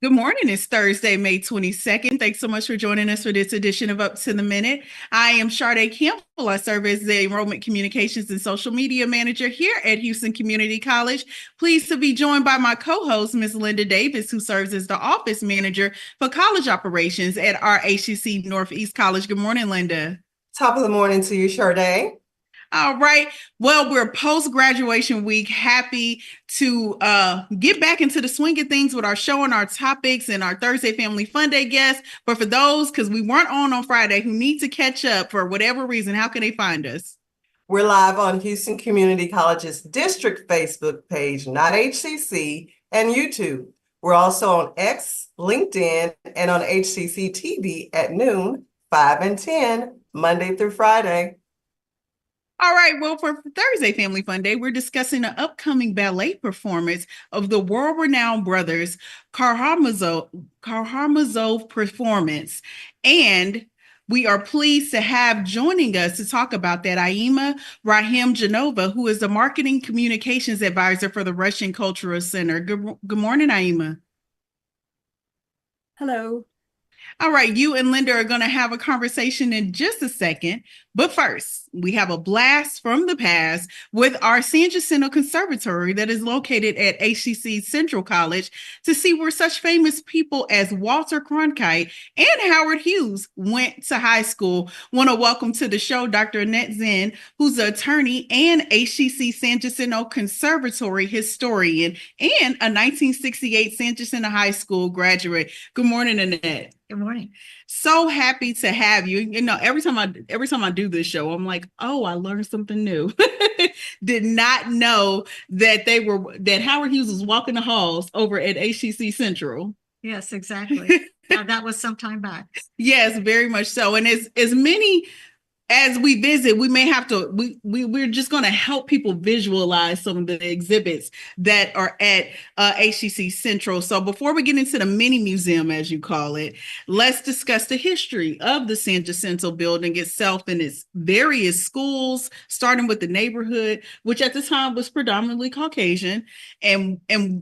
Good morning. It's Thursday, May 22nd. Thanks so much for joining us for this edition of Up to the Minute. I am Sade Campbell. I serve as the Enrollment Communications and Social Media Manager here at Houston Community College. Pleased to be joined by my co-host, Ms. Linda Davis, who serves as the Office Manager for College Operations at our HCC Northeast College. Good morning, Linda. Top of the morning to you, Sade. All right. Well, we're post-graduation week. Happy to get back into the swing of things with our show and our topics and our Thursday Family Fun Day guests. But for those, because we weren't on Friday, who need to catch up for whatever reason, how can they find us? We're live on Houston Community College's district Facebook page, not HCC, and YouTube. We're also on X, LinkedIn, and on HCCTV at noon, 5 and 10, Monday through Friday. All right, well, for Thursday Family Fun Day, we're discussing an upcoming ballet performance of the world-renowned Brothers Karamazov performance. And we are pleased to have joining us to talk about that Aima Rakhimzhanova, who is the Marketing Communications Advisor for the Russian Cultural Center. Good morning, Aima. Hello. All right, you and Linda are going to have a conversation in just a second. But first, we have a blast from the past with our San Jacinto Conservatory that is located at HCC Central College to see where such famous people as Walter Cronkite and Howard Hughes went to high school. Want to welcome to the show Dr. Annette Zinn, who's an attorney and HCC San Jacinto Conservatory historian and a 1968 San Jacinto High School graduate. Good morning, Annette. Good morning. So happy to have you. You know, every time I do this show, I'm like, oh, I learned something new. Did not know that Howard Hughes was walking the halls over at HCC Central. Yes, exactly. That was some time back. Yes, very much so. And as many as we visit, we may have to, we're just going to help people visualize some of the exhibits that are at HCC Central. So before we get into the mini museum, as you call it, let's discuss the history of the San Jacinto building itself and its various schools, starting with the neighborhood, which at the time was predominantly Caucasian, and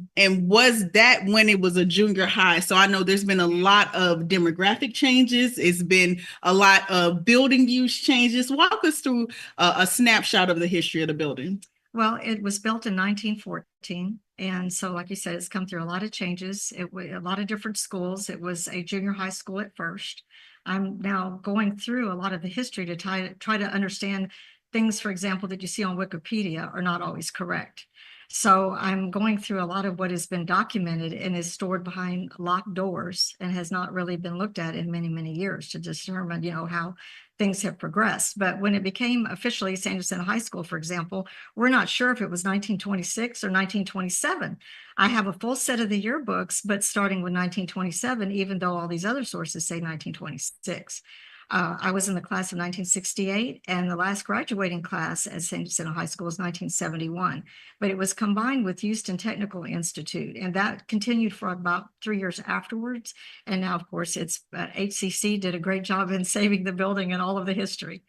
was that when it was a junior high. So I know there's been a lot of demographic changes. It's been a lot of building use changes. Just walk us through a snapshot of the history of the building. Well, it was built in 1914. And so, like you said, it's come through a lot of changes. A lot of different schools. It was a junior high school at first. I'm now going through a lot of the history to try to understand things, for example, that you see on Wikipedia are not always correct. So I'm going through a lot of what has been documented and is stored behind locked doors and has not really been looked at in many, many years to determine, how things have progressed. But when it became officially San Jacinto High School, for example, we're not sure if it was 1926 or 1927. I have a full set of the yearbooks, but starting with 1927, even though all these other sources say 1926. I was in the class of 1968, and the last graduating class at San Jacinto High School was 1971. But it was combined with Houston Technical Institute, and that continued for about 3 years afterwards. And now, of course, it's HCC did a great job in saving the building and all of the history.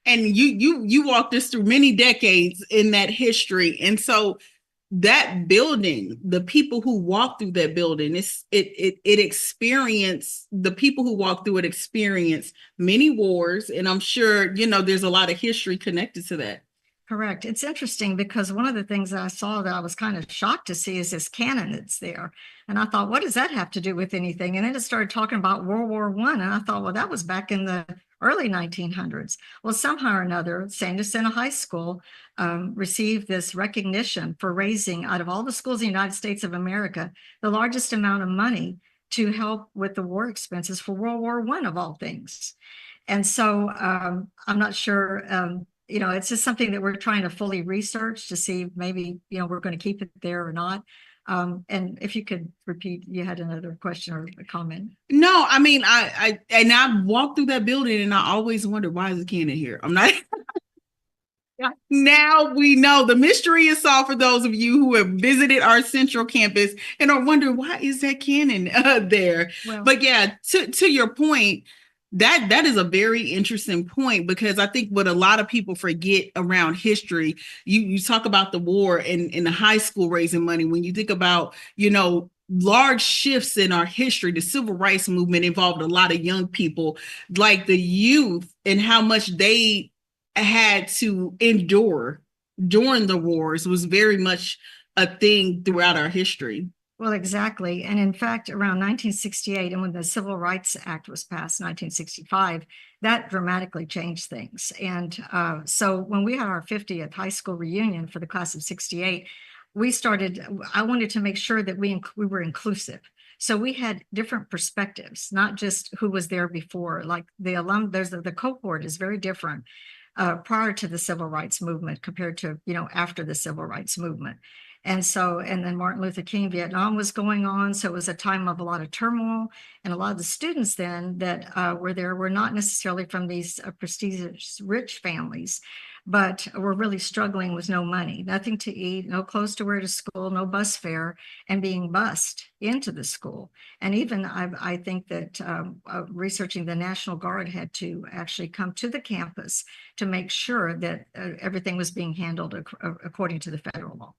And you walked us through many decades in that history, and so that building, the people who walk through that building, the people who walk through it experience many wars. And I'm sure, there's a lot of history connected to that. Correct. It's interesting because one of the things that I saw that I was kind of shocked to see is this cannon that's there. And I thought, what does that have to do with anything? And then it started talking about World War I. And I thought, well, that was back in the early 1900s. Well, somehow or another, San Jacinto High School received this recognition for raising, out of all the schools in the United States of America, the largest amount of money to help with the war expenses for World War I, of all things. And so I'm not sure, it's just something that we're trying to fully research to see maybe, we're going to keep it there or not. And if you could repeat, you had another question or a comment. No, I mean, I walked through that building and I always wondered, why is the cannon here? I'm not. Yeah. Now we know the mystery is solved for those of you who have visited our central campus and are wondering, why is that cannon there? Well, but yeah, to your point, that is a very interesting point, because I think what a lot of people forget around history, you talk about the war and the high school raising money. When you think about, large shifts in our history. The civil rights movement involved a lot of young people, like the youth, and how much they had to endure during the wars was very much a thing throughout our history. Well, exactly. And in fact, around 1968, and when the Civil Rights Act was passed, 1965, that dramatically changed things. And so when we had our 50th high school reunion for the class of 68, I wanted to make sure that we were inclusive. So we had different perspectives, not just who was there before. Like the cohort is very different prior to the civil rights movement compared to, after the civil rights movement. And then Martin Luther King, Vietnam was going on. So it was a time of a lot of turmoil. And a lot of the students then that were there were not necessarily from these prestigious, rich families, but were really struggling with no money, nothing to eat, no clothes to wear to school, no bus fare, and being bused into the school. And even I think that researching the National Guard had to actually come to the campus to make sure that everything was being handled according to the federal law.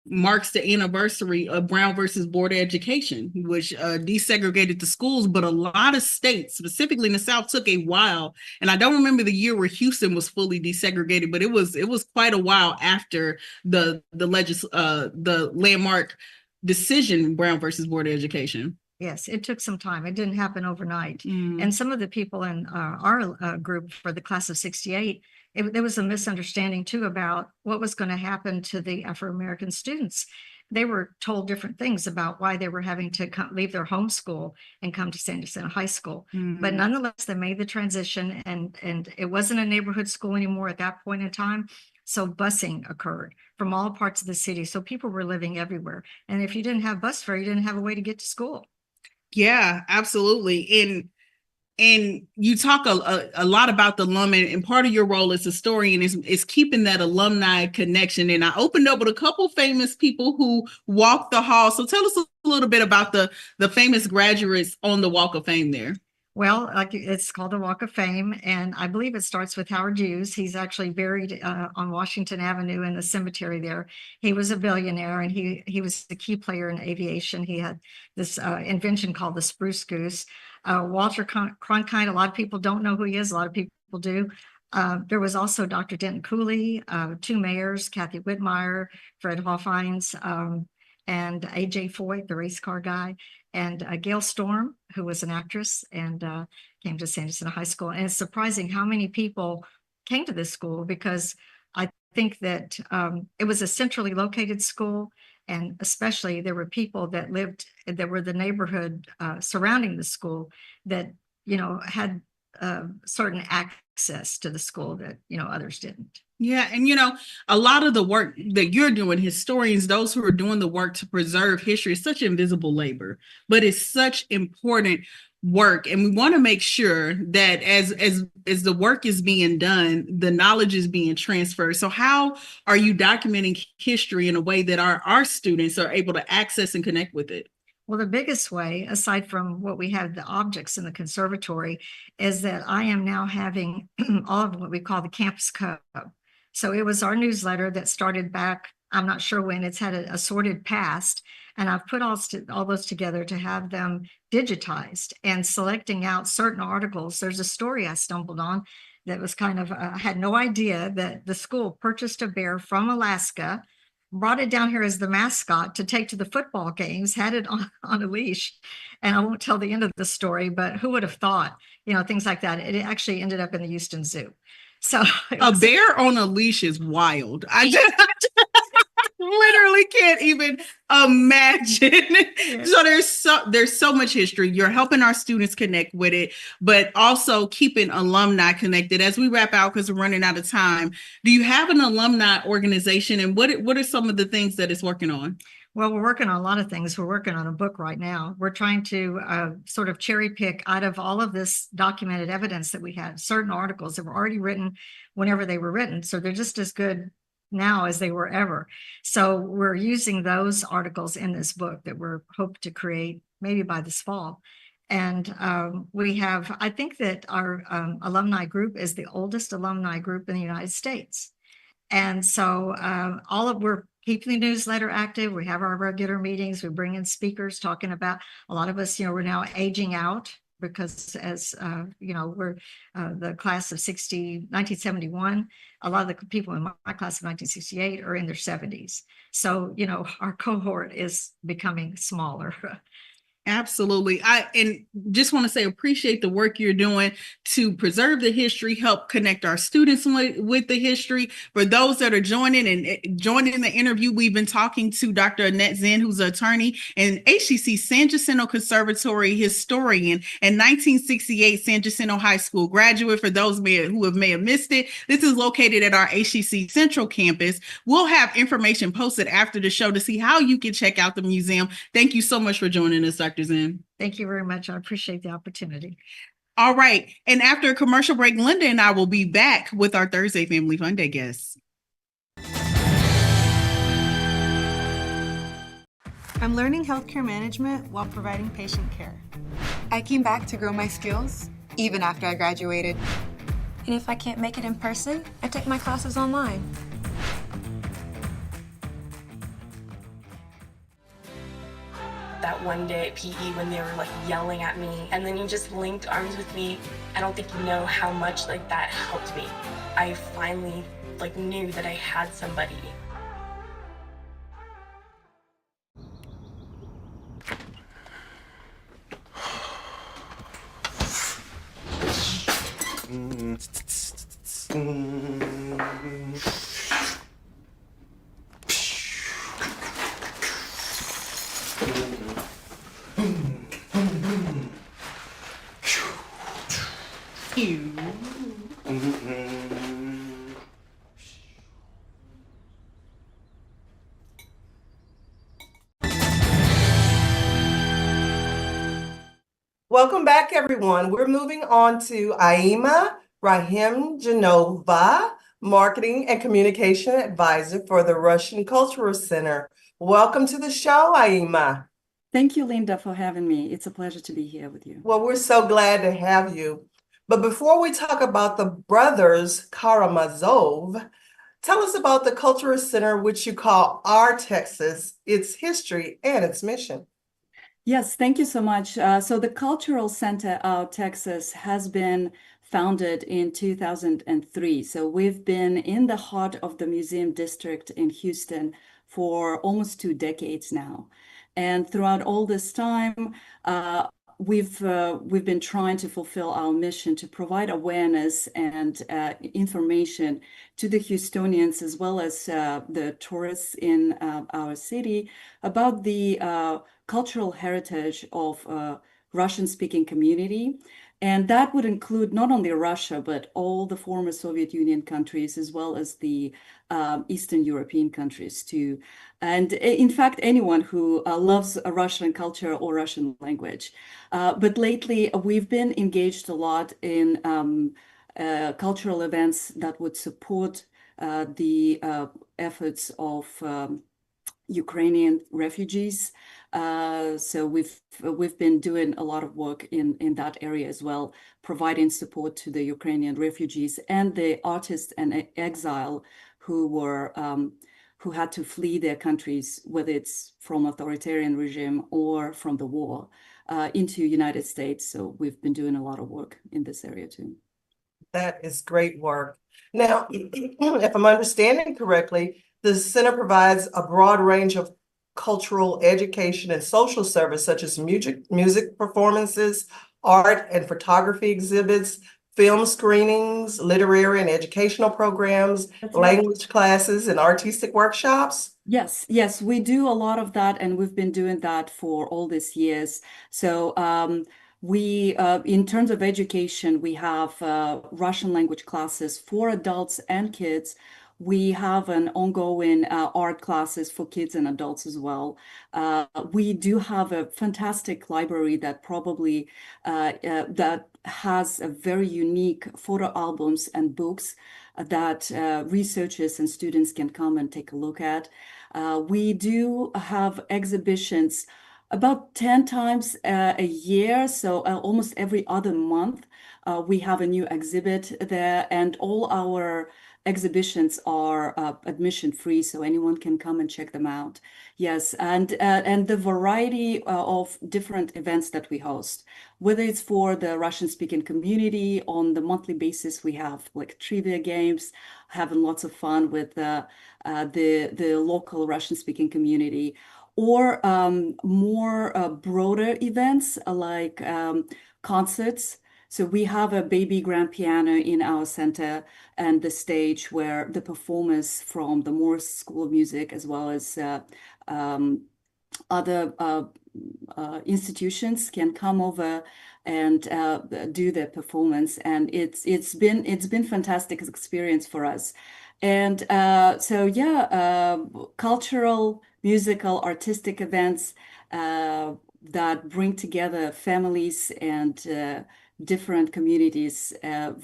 Marks the anniversary of Brown versus Board of Education, which desegregated the schools, but a lot of states, specifically in the South, took a while. And I don't remember the year where Houston was fully desegregated, but it was quite a while after the landmark decision, Brown versus Board of Education. Yes, it took some time. It didn't happen overnight. And some of the people in our group for the class of 68, there was a misunderstanding too about what was going to happen to the Afro-American students. They were told different things about why they were having to leave their home school and come to San Jacinto High School. But nonetheless, they made the transition, and it wasn't a neighborhood school anymore at that point in time. So busing occurred from all parts of the city. So people were living everywhere. And if you didn't have bus fare, you didn't have a way to get to school. Yeah, absolutely. And you talk a lot about the alumni, and part of your role as a historian is keeping that alumni connection. And I opened up with a couple famous people who walked the hall. So tell us a little bit about the famous graduates on the Walk of Fame there. Well, it's called the Walk of Fame, and I believe it starts with Howard Hughes. He's actually buried on Washington Avenue in the cemetery there. He was a billionaire, and he was the key player in aviation. He had this invention called the spruce goose. Walter Cronkite, a lot of people don't know who he is. A lot of people do. There was also Dr. Denton Colley, two mayors, Kathy Whitmire, Fred Hoffines, and A.J. Foyt, the race car guy, and Gail Storm, who was an actress and came to San Jacinto High School. And it's surprising how many people came to this school, because I think that it was a centrally located school. And especially there were people that were the neighborhood surrounding the school that, had certain access to the school that, others didn't. Yeah. And, a lot of the work that you're doing, historians, those who are doing the work to preserve history, is such invisible labor, but it's such important work. And we want to make sure that as the work is being done, the knowledge is being transferred. So how are you documenting history in a way that our students are able to access and connect with it? Well, the biggest way, aside from what we have, the objects in the conservatory, is that I am now having all of what we call the Campus Code. So it was our newsletter that started back, I'm not sure when. It's had a sorted past, and I've put all those together to have them digitized, and selecting out certain articles. There's a story I stumbled on that was kind of, I had no idea that the school purchased a bear from Alaska, brought it down here as the mascot to take to the football games, had it on a leash. And I won't tell the end of the story, but who would have thought, things like that. It actually ended up in the Houston Zoo. So a bear on a leash is wild. I just literally can't even imagine. Yeah. So there's so much history. You're helping our students connect with it, but also keeping alumni connected. As we wrap out, because we're running out of time, do you have an alumni organization, and what are some of the things that it's working on? Well, we're working on a lot of things. We're working on a book right now. We're trying to sort of cherry pick out of all of this documented evidence that we had, certain articles that were already written whenever they were written. So they're just as good now as they were ever. So we're using those articles in this book that we're hoping to create maybe by this fall. And I think that our alumni group is the oldest alumni group in the United States. And so we're keeping the newsletter active. We have our regular meetings. We bring in speakers talking about, a lot of us, we're now aging out because as, we're the class of 1971, a lot of the people in my class of 1968 are in their 70s. So, our cohort is becoming smaller. Absolutely. And just want to say, appreciate the work you're doing to preserve the history, help connect our students with the history. For those that are joining the interview, we've been talking to Dr. Annette Zinn, who's an attorney and HCC San Jacinto Conservatory historian and 1968 San Jacinto High School graduate. For those who may have missed it, this is located at our HCC Central campus. We'll have information posted after the show to see how you can check out the museum. Thank you so much for joining us, Dr. Zinn. Thank you very much. I appreciate the opportunity. All right. And after a commercial break, Linda and I will be back with our Thursday Family Fun Day guests. I'm learning healthcare management while providing patient care. I came back to grow my skills, even after I graduated. And if I can't make it in person, I take my classes online. That one day at PE when they were like yelling at me and then you just linked arms with me. I don't think you know how much like that helped me. I finally like knew that I had somebody. Welcome back, everyone. We're moving on to Aima Rakhimzhanova, Marketing and Communication Advisor for the Russian Cultural Center. Welcome to the show, Aima. Thank you, Linda, for having me. It's a pleasure to be here with you. Well, we're so glad to have you. But before we talk about the Brothers Karamazov, tell us about the Cultural Center, which you call Our Texas, its history and its mission. Yes, thank you so much. So the Cultural Center of Texas has been founded in 2003. So we've been in the heart of the museum district in Houston for almost 2 decades now. And throughout all this time, we've been trying to fulfill our mission to provide awareness and information to the Houstonians as well as the tourists in our city about the cultural heritage of Russian-speaking community. And that would include not only Russia, but all the former Soviet Union countries, as well as the Eastern European countries too. And in fact, anyone who loves a Russian culture or Russian language. But lately, we've been engaged a lot in cultural events that would support the efforts of Ukrainian refugees. So we've been doing a lot of work in that area as well, providing support to the Ukrainian refugees and the artists and exile who had to flee their countries, whether it's from authoritarian regime or from the war, into United States. So we've been doing a lot of work in this area too. That is great work. Now, if I'm understanding correctly, the center provides a broad range of cultural, education, and social service, such as music performances, art and photography exhibits, film screenings, literary and educational programs, language classes, and artistic workshops. Yes, we do a lot of that, and we've been doing that for all these years. So in terms of education, we have Russian language classes for adults and kids. We have an ongoing art classes for kids and adults as well. We do have a fantastic library that probably that has a very unique photo albums and books that researchers and students can come and take a look at. We do have exhibitions about 10 times a year, so almost every other month we have a new exhibit there, and all our exhibitions are admission free, so anyone can come and check them out. Yes, and the variety of different events that we host, whether it's for the Russian-speaking community. On the monthly basis, we have like trivia games, having lots of fun with the local Russian-speaking community, or more broader events like concerts. So we have a baby grand piano in our center and the stage where the performers from the Morris School of Music, as well as other institutions, can come over and do their performance. And it's been fantastic experience for us. And so yeah, cultural, musical, artistic events that bring together families and different communities,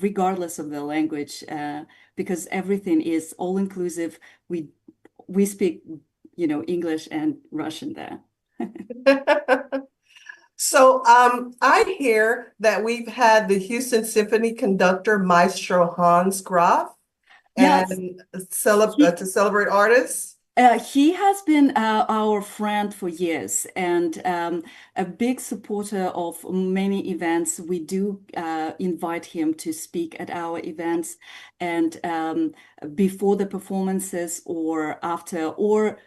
regardless of the language, because everything is all inclusive. We speak, English and Russian there. So I hear that we've had the Houston Symphony conductor, Maestro Hans Graf, Yes. and to celebrate artists. He has been our friend for years, and a big supporter of many events. We do invite him to speak at our events, and before the performances or after, or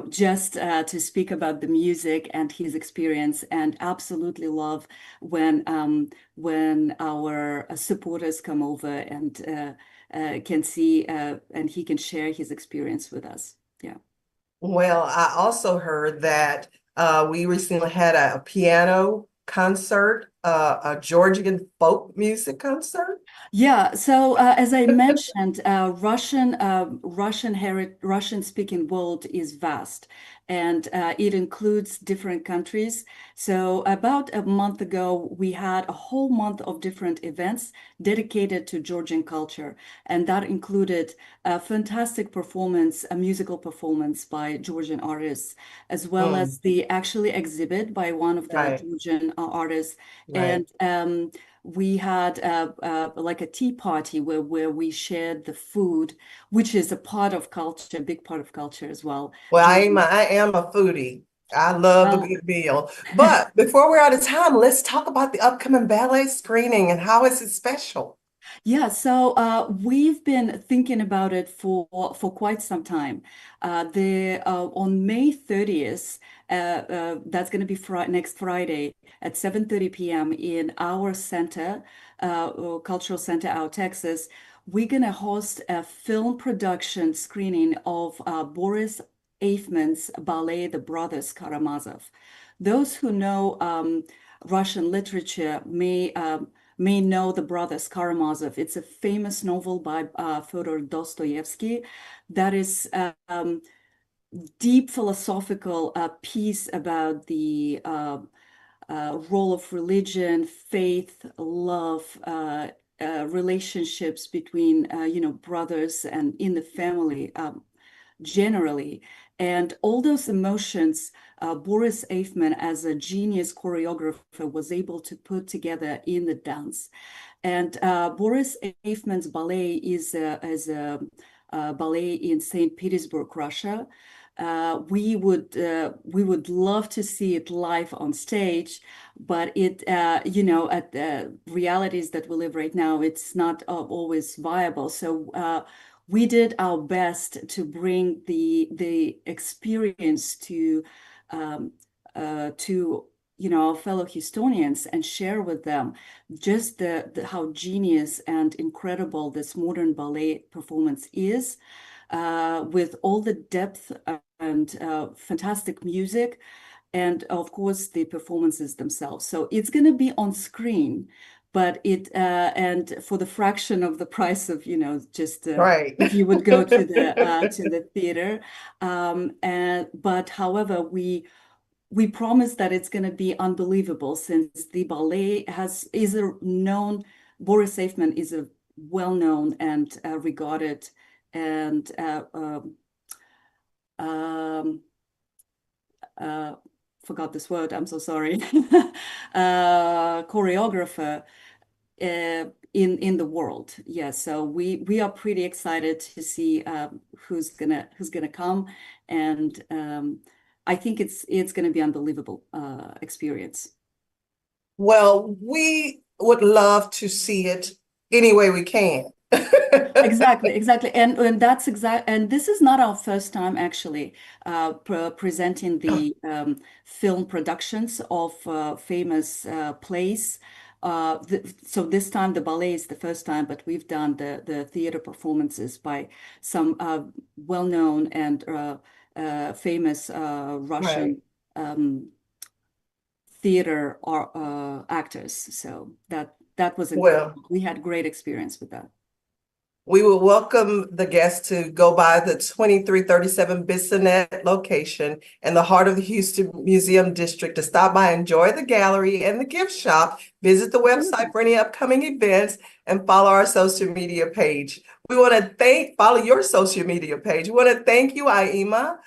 just to speak about the music and his experience. And absolutely love when our supporters come over and can see and he can share his experience with us. Yeah. Well, I also heard that we recently had a piano concert, a Georgian folk music concert. Yeah, so as I mentioned, Russian speaking world is vast, and it includes different countries. So about a month ago, we had a whole month of different events dedicated to Georgian culture, and that included a fantastic performance, a musical performance by Georgian artists, as well as the actually exhibit by one of the Georgian artists, and we had like a tea party where we shared the food, which is a part of culture, a big part of culture as well. Well, I am a foodie. I love a good meal. But before we're out of time, let's talk about the upcoming ballet screening and how is it special? Yeah, so we've been thinking about it for quite some time. On May 30th, that's going to be next Friday at 7:30 p.m. in our center, cultural center, our Texas. We're going to host a film production screening of Boris Eifman's ballet, The Brothers Karamazov. Those who know Russian literature may know The Brothers Karamazov. It's a famous novel by Fyodor Dostoevsky that is deep philosophical piece about the role of religion, faith, love, relationships between brothers and in the family generally. And all those emotions, Boris Eifman, as a genius choreographer, was able to put together in the dance. And Boris Eifman's ballet is a ballet in St. Petersburg, Russia. We would love to see it live on stage, but it at the realities that we live right now, it's not always viable. So we did our best to bring the experience to our fellow Houstonians and share with them just how genius and incredible this modern ballet performance is, with all the depth and fantastic music, and of course the performances themselves. So it's going to be on screen, but and for the fraction of the price of just if you would go to the theater. But however, we promise that it's going to be unbelievable, since the ballet is a known. Boris Eifman is a well-known and regarded and forgot this word. I'm so sorry. Choreographer in the world. Yeah, so we are pretty excited to see who's gonna come, and I think it's gonna be unbelievable experience. Well, we would love to see it any way we can. Exactly. And that's and this is not our first time actually presenting the film productions of famous plays. So this time the ballet is the first time, but we've done the theater performances by some well-known and famous Russian theater actors. So that was incredible. We had great experience with that. We will welcome the guests to go by the 2337 Bissonnette location in the heart of the Houston Museum District to stop by, enjoy the gallery and the gift shop, visit the website for any upcoming events, and follow our social media page. We want to follow your social media page. We want to thank you, Aima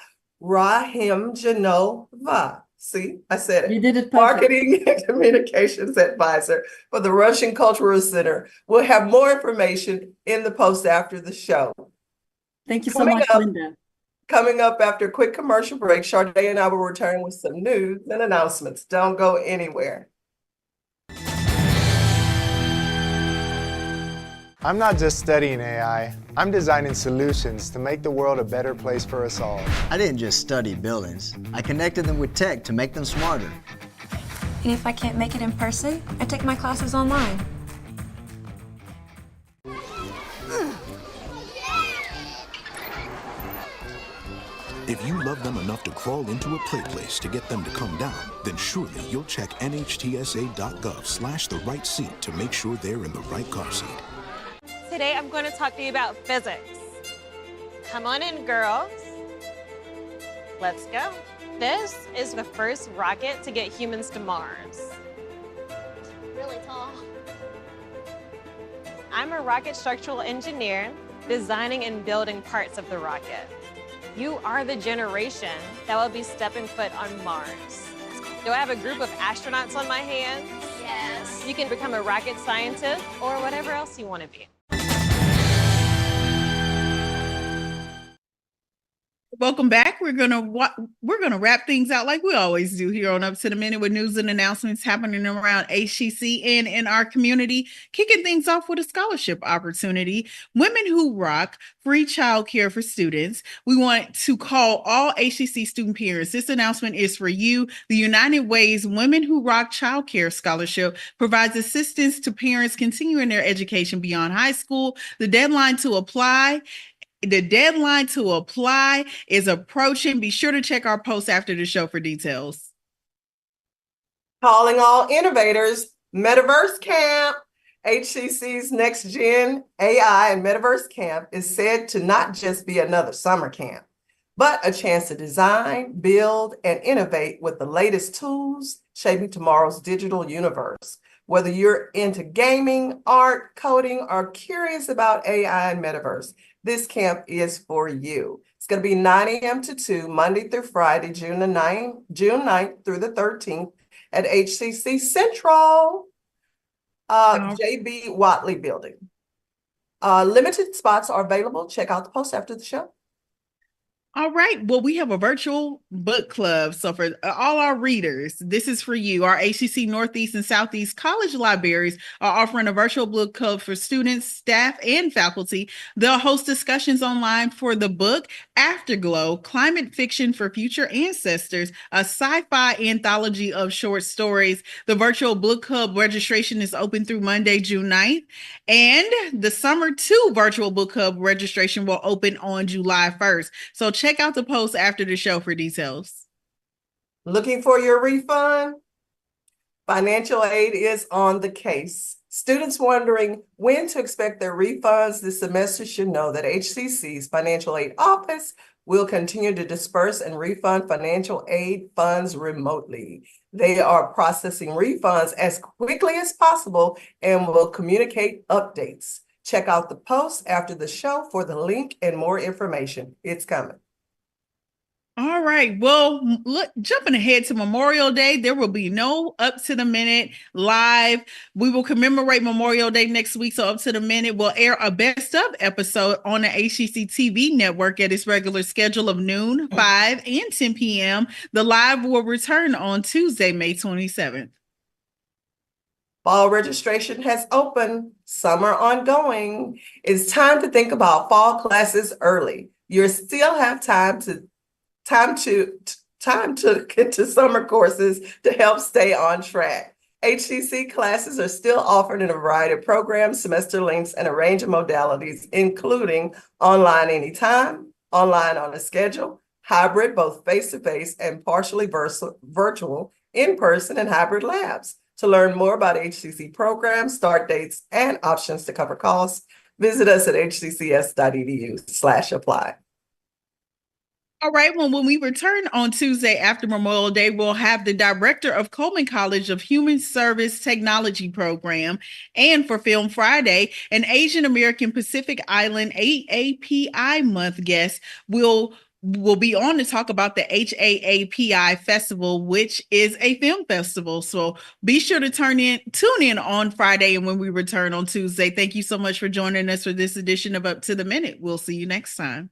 Rakhimzhanova. See, I said it. You did it perfect. Marketing and Communications Advisor for the Russian Cultural Center. We'll have more information in the post after the show. Thank you so much, Linda. Coming up after a quick commercial break, Sade and I will return with some news and announcements. Don't go anywhere. I'm not just studying AI, I'm designing solutions to make the world a better place for us all. I didn't just study buildings, I connected them with tech to make them smarter. And if I can't make it in person, I take my classes online. If you love them enough to crawl into a play place to get them to come down, then surely you'll check nhtsa.gov/the right seat to make sure they're in the right car seat. Today I'm going to talk to you about physics. Come on in, girls. Let's go. This is the first rocket to get humans to Mars. Really tall. I'm a rocket structural engineer, designing and building parts of the rocket. You are the generation that will be stepping foot on Mars. Do I have a group of astronauts on my hands? Yes. You can become a rocket scientist or whatever else you want to be. Welcome back. We're gonna wrap things out like we always do here on Up to the Minute with news and announcements happening around HCC and in our community. Kicking things off with a scholarship opportunity. Women Who Rock, free childcare for students. We want to call all HCC student parents. This announcement is for you. The United Way's Women Who Rock Childcare Scholarship provides assistance to parents continuing their education beyond high school. The deadline to apply is approaching. Be sure to check our post after the show for details. Calling all innovators, Metaverse Camp. HCC's Next Gen AI and Metaverse Camp is said to not just be another summer camp, but a chance to design, build, and innovate with the latest tools shaping tomorrow's digital universe. Whether you're into gaming, art, coding, or curious about AI and Metaverse, this camp is for you. It's going to be 9 a.m. to 2, Monday through Friday, June 9th through the 13th at HCC Central, JB Watley Building. Limited spots are available. Check out the post after the show. All right. Well, we have a virtual book club. So for all our readers, this is for you. Our HCC Northeast and Southeast college libraries are offering a virtual book club for students, staff, and faculty. They'll host discussions online for the book Afterglow, Climate Fiction for Future Ancestors, a sci-fi anthology of short stories. The virtual book club registration is open through Monday, June 9th. And the Summer 2 virtual book club registration will open on July 1st. So check out the post after the show for details. Looking for your refund? Financial aid is on the case. Students wondering when to expect their refunds this semester should know that HCC's Financial Aid Office will continue to disperse and refund financial aid funds remotely. They are processing refunds as quickly as possible and will communicate updates. Check out the post after the show for the link and more information. It's coming. All right. Well, look, jumping ahead to Memorial Day, there will be no Up to the Minute live. We will commemorate Memorial Day next week. So Up to the Minute will air a best of episode on the HCC TV network at its regular schedule of noon, 5, and 10 p.m. The live will return on Tuesday, May 27th. Fall registration has opened, summer ongoing. It's time to think about fall classes early. You still have time to get to summer courses to help stay on track. HCC classes are still offered in a variety of programs, semester lengths, and a range of modalities, including online anytime, online on a schedule, hybrid, both face-to-face and partially virtual, in-person, and hybrid labs. To learn more about HCC programs, start dates, and options to cover costs, visit us at hccs.edu/apply. All right. Well, when we return on Tuesday after Memorial Day, we'll have the director of Coleman College of Human Service Technology Program, and for Film Friday, an Asian American Pacific Island AAPI Month guest will be on to talk about the HAAPI Festival, which is a film festival. So be sure to tune in on Friday and when we return on Tuesday. Thank you so much for joining us for this edition of Up to the Minute. We'll see you next time.